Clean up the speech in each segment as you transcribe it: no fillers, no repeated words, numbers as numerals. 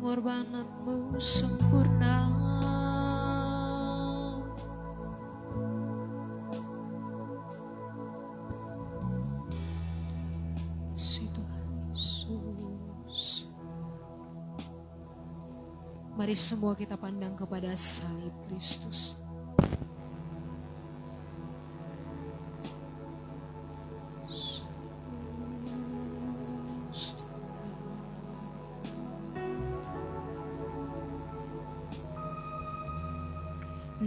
pengorbananmu sempurna. Si Tuhan Yesus. Mari semua kita pandang kepada salib Kristus.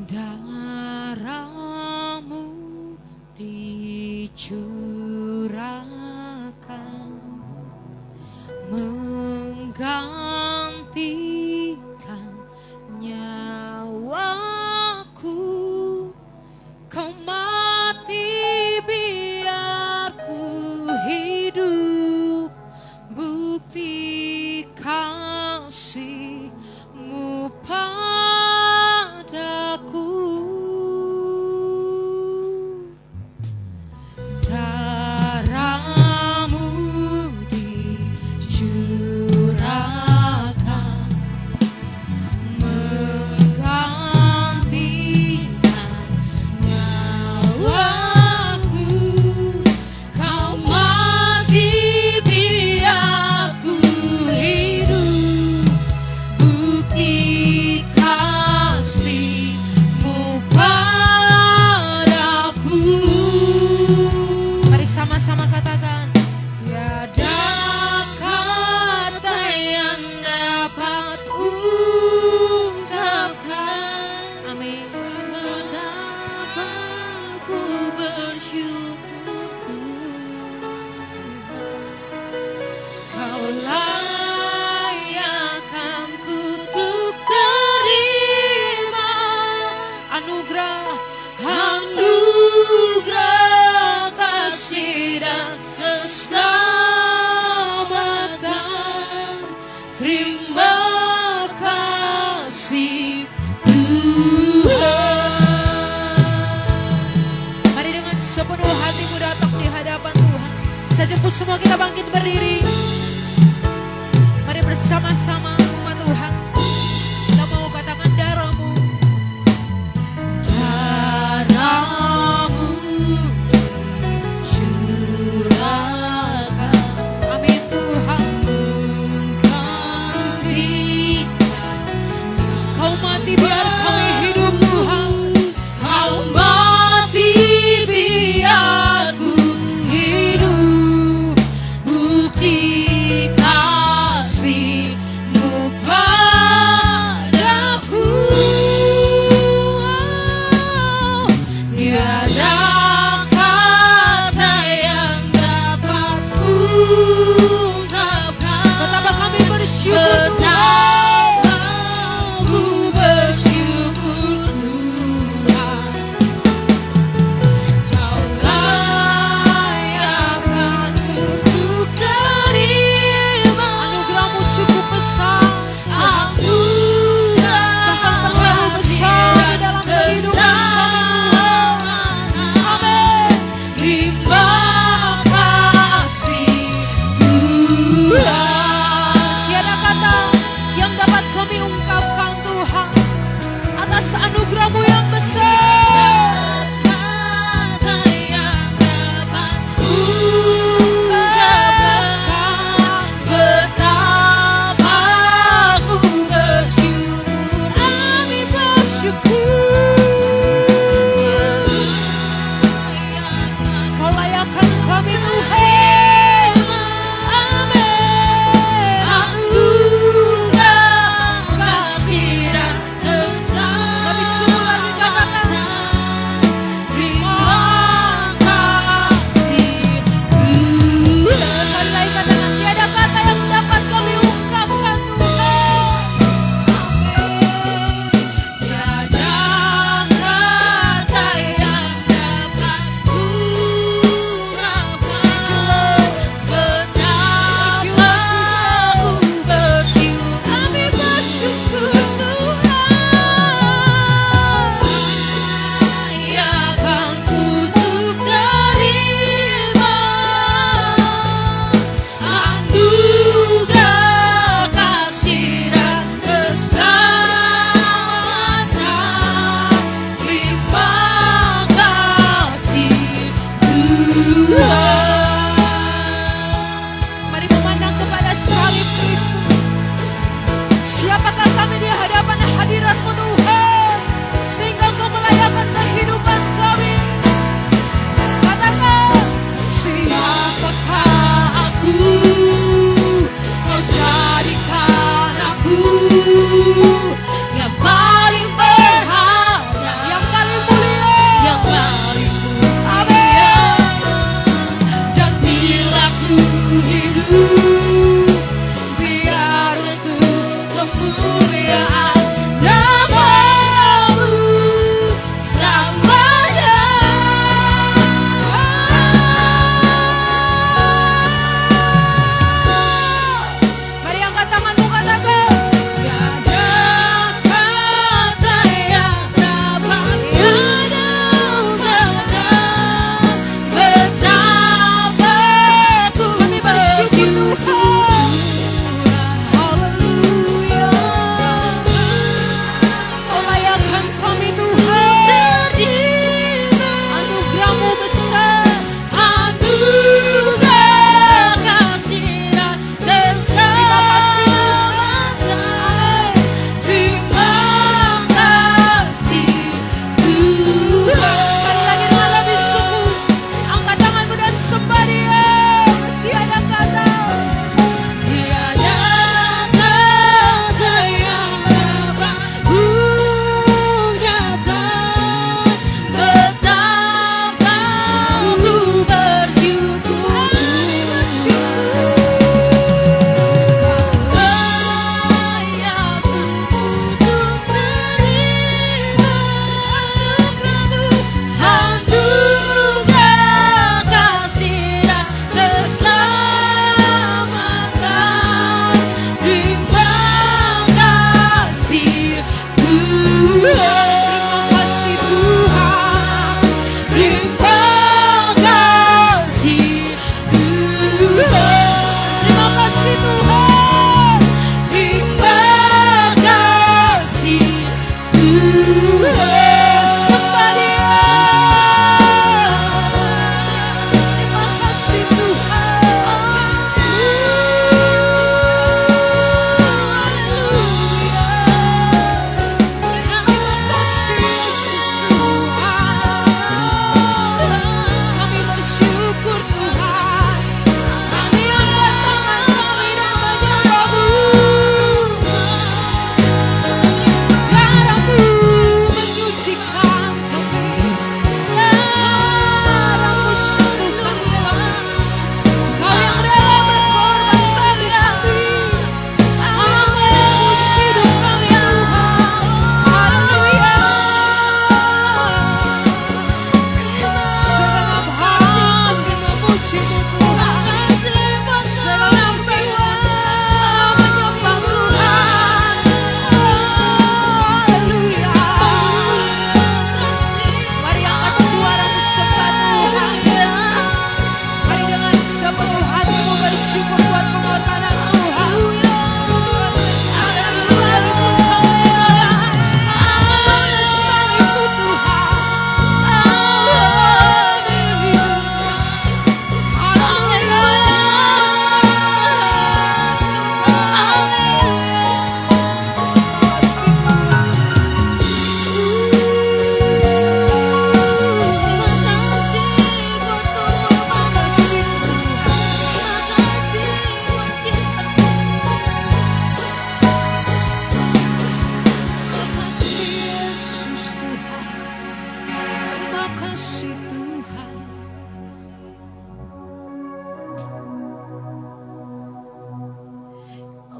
Darahmu dicurahkan menggantikan nyawaku. Kau mati biar ku hidup, bukti kasih-Mu padaku. Darah-Mu dicurahkan menggantikan nyawaku. Kau mati biar ku hidup, bukti kasih-Mu padaku. Mari sama-sama katakan, tiada kata yang dapat ungkapkan. Amin. Betapa ku bersyukur, Kau layakkan kutuk terima anugerah kasih dan keselamatan. Terima kasih Tuhan. Mari dengan sepenuh hatimu datang di hadapan Tuhan. Saya jemput semua kita bangkit berdiri. Mari bersama-sama umat Tuhan. Kita mau katakan darah-Mu. Darah-Mu curahkan. Amin Tuhan. Menggantikan. Kau mati biar kami hidup Tuhan. Kau mati biar ku hidup, bukti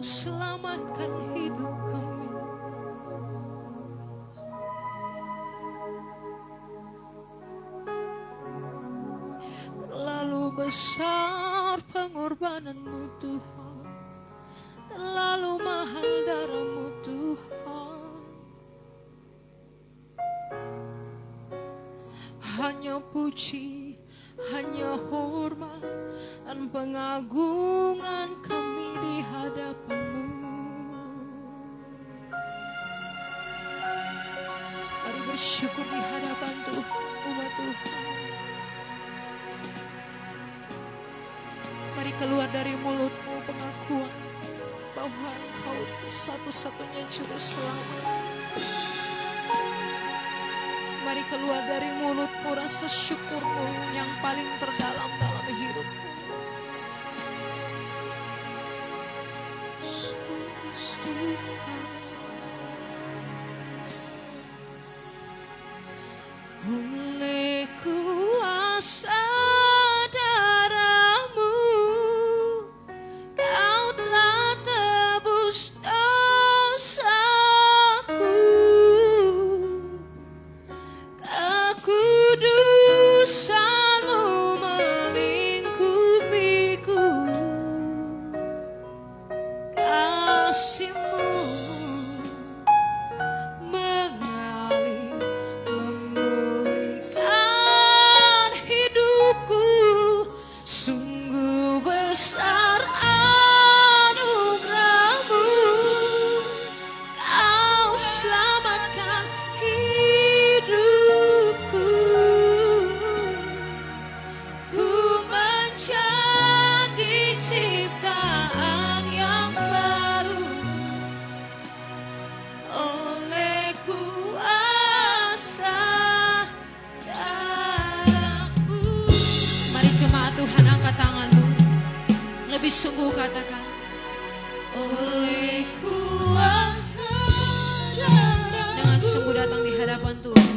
selamatkan hidup kami. Terlalu besar pengorbananmu Tuhan, terlalu mahal darahmu Tuhan. Hanya puji, hanya hormat dan pengagungan kami di hadapan-Mu. Mari bersyukur di hadapan Tuhan, umat Tuhan. Mari keluar dari mulutmu pengakuan bahwa Engkau satu-satunya juru selamat. Mari keluar dari mulutmu rasa syukurmu yang paling terdalam dalam hidupmu. Oleh kuasa darahmu, Kau telah tebus dosaku. Kekudusan-Mu melingkupiku. Kasih-Mu mengalir, memulihkan hidupku. Sungguh besar anugerah-Mu, Kau selamatkan hidupku. Ku menjadi ciptaan yang baru oleh kuasa darah-Mu. Mari jemaat Tuhan angkat tanganmu, lebih sungguh katakan, oleh kuasa darah-Mu. Dengan sungguh datang di hadapan Tuhan.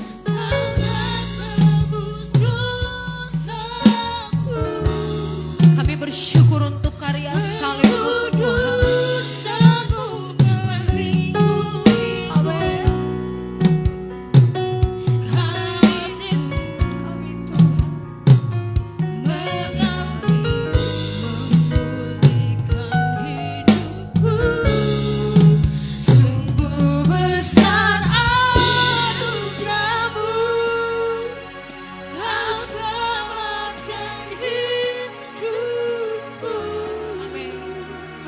Kami bersyukur untuk karya salib-Mu Tuhan. Amin. Amin Tuhan. Sungguh besar anugerah-Mu, Kau selamatkan hidupku. Amin.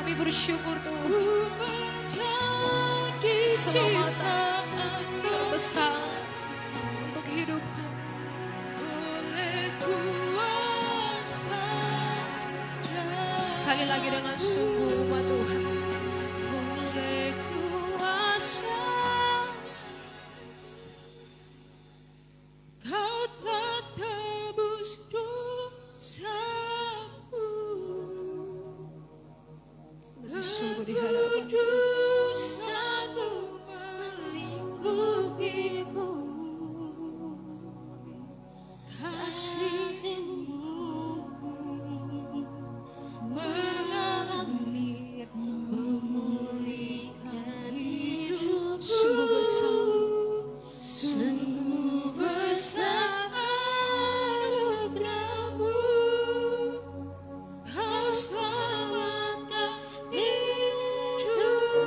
Kami bersyukur Tuhan. Keselamatan terbesar untuk hidup kami. Sekali lagi dengan sungguh umat Tuhan. Oleh kuasa Kau telah tebus dosaku. Lebih sungguh di hadapan Kekudusan-Mu melingkupiku. Kasih-Mu mengalir, memulihkan hidup. Sungguh besar anugerah-Mu, Kau selamatkan hidupku.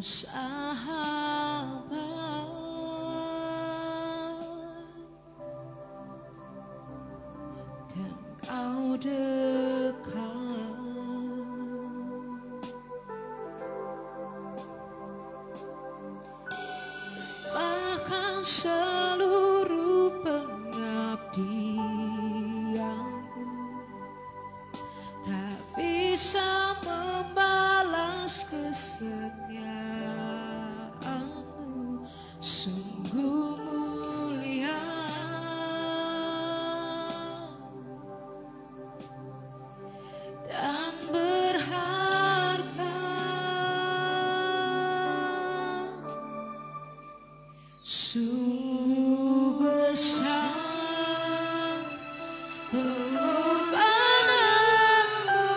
sahabat, dan kau dekat, bahkan seluruh pengabdianku tak bisa membalas kesetiaanmu. Sungguh mulia dan berharga, sungguh besar pengorbananmu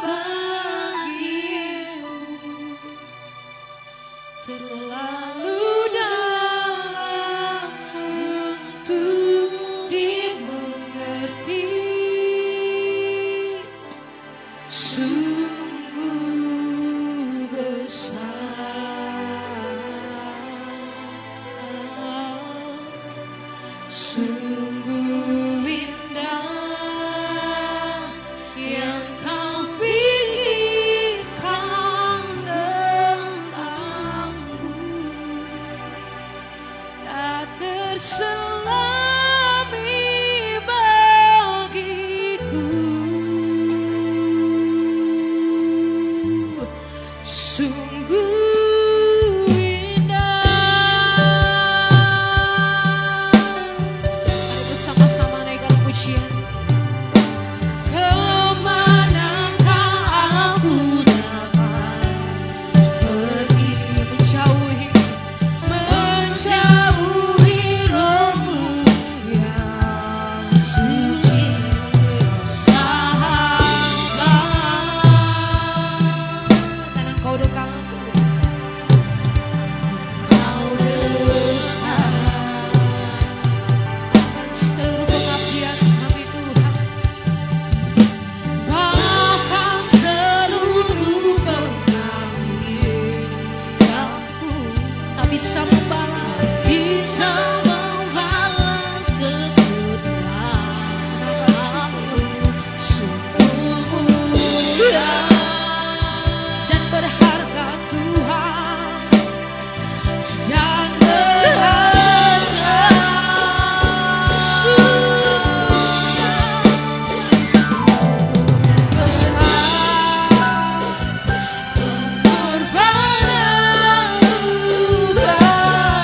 bagiku, terlalu dalam untuk dimengerti. Sungguh besar, sungguh indah yang kau pikirkan tentangku, tak terselami bagiku. Sungguh indah. Mari bersama-sama naikkan pujian. Kemanakah aku dapat pergi menjauhi rohmu yang suci, sahabat, dan engkau dekat, seluruh pengabdian kami Tuhan, bahkan seluruh pengabdianku tak bisa membalas kesetiaanmu. Sungguh mulia dan berharga Tuhan, dan berharga. Sungguh besar pengorbananmu bagiku,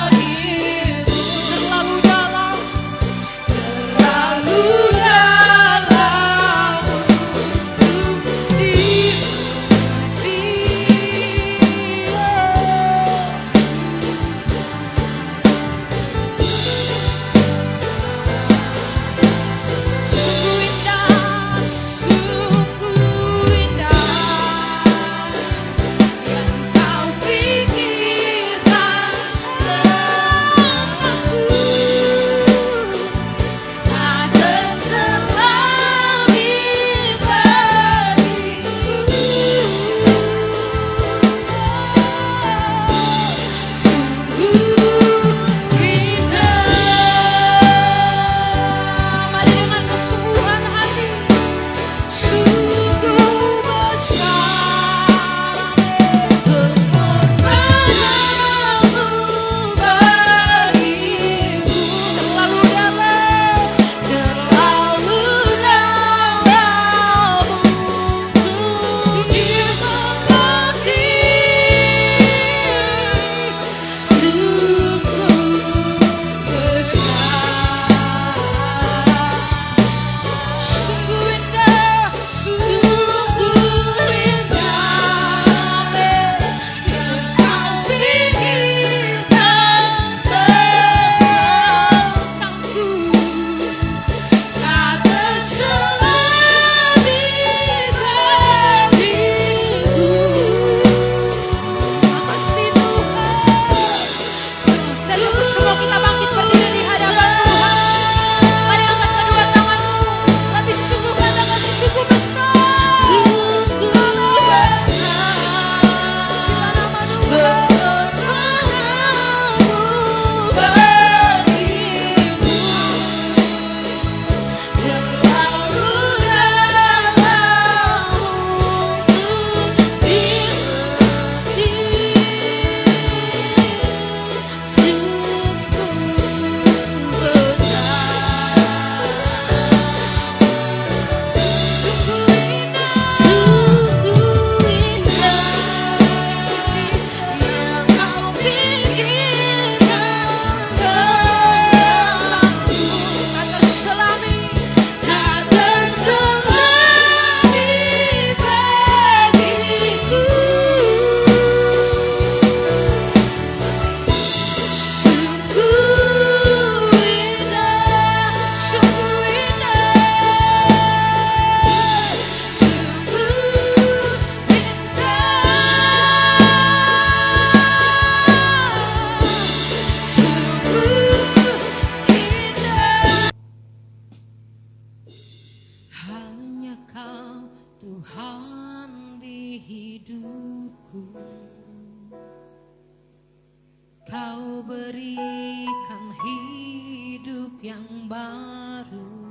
Kau berikan hidup yang baru,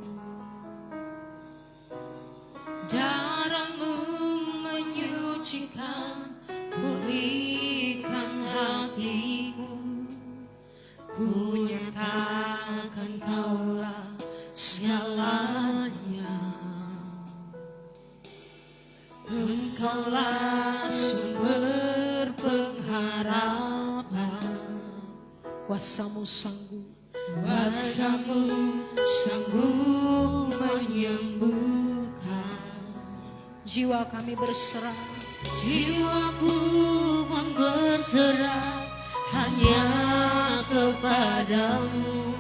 darah-Mu menyucikan, pulihkan hatiku. Ku nyatakan Kaulah segalanya, Engkaulah sumber pengharapan. Kuasa-Mu sanggup, Kuasa-Mu sanggup menyembuhkan. Jiwa kami berserah, jiwaku pun berserah hanya kepadamu.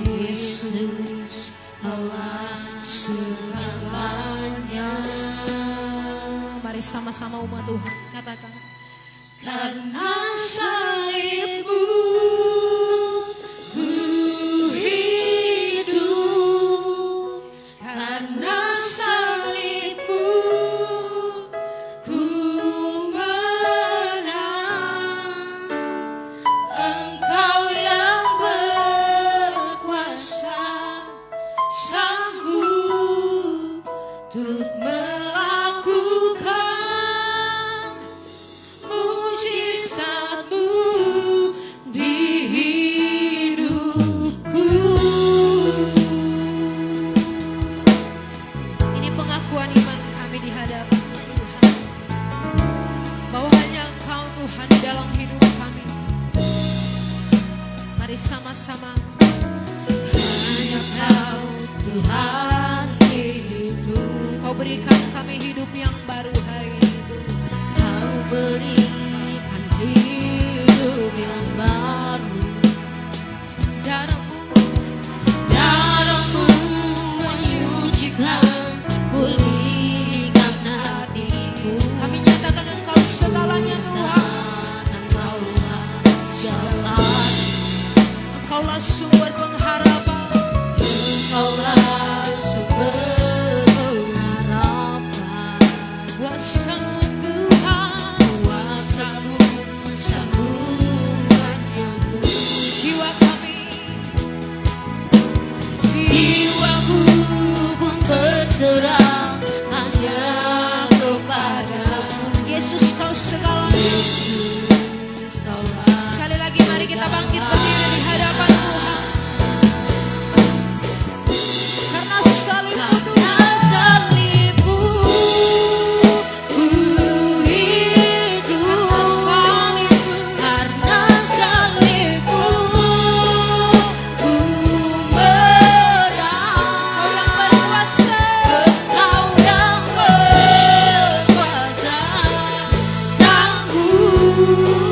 Yesus, Kaulah segalanya. Mari sama-sama umat Tuhan katakan, karena salib-Mu ku hidup, karena salib-Mu ku menang. Engkau yang berkuasa, sanggup untuk melakukan mujizat-Mu di hidupku. Ini pengakuan iman kami di hadapan Tuhan, bahwa hanya Engkau Tuhan di dalam hidup kami. Mari sama-sama, hanya Kau Tuhan di hidup. Kau berikan kami hidup yang baru hari ini. Kau berikan hidup yang baru. Darah-Mu menyucikan, pulihkan hatiku. Kami nyatakan Engkau segalanya Tuhan. Engkaulah segalanya. Engkaulah sumber pengharapan. Engkaulah sumber pengharapan. Kuasa-Mu Tuhan, Kuasa-Mu sanggup menyembuhkan. Jiwa kami, jiwaku pun berserah hanya kepadamu. Yesus, Kau segalanya. Yesus, Kaulah. Sekali lagi mari kita bangkit berdiri di hadapan Tuhan. Karena salib-Mu ku hidup, karena salib-Mu ku menang. Engkau yang berkuasa, sanggup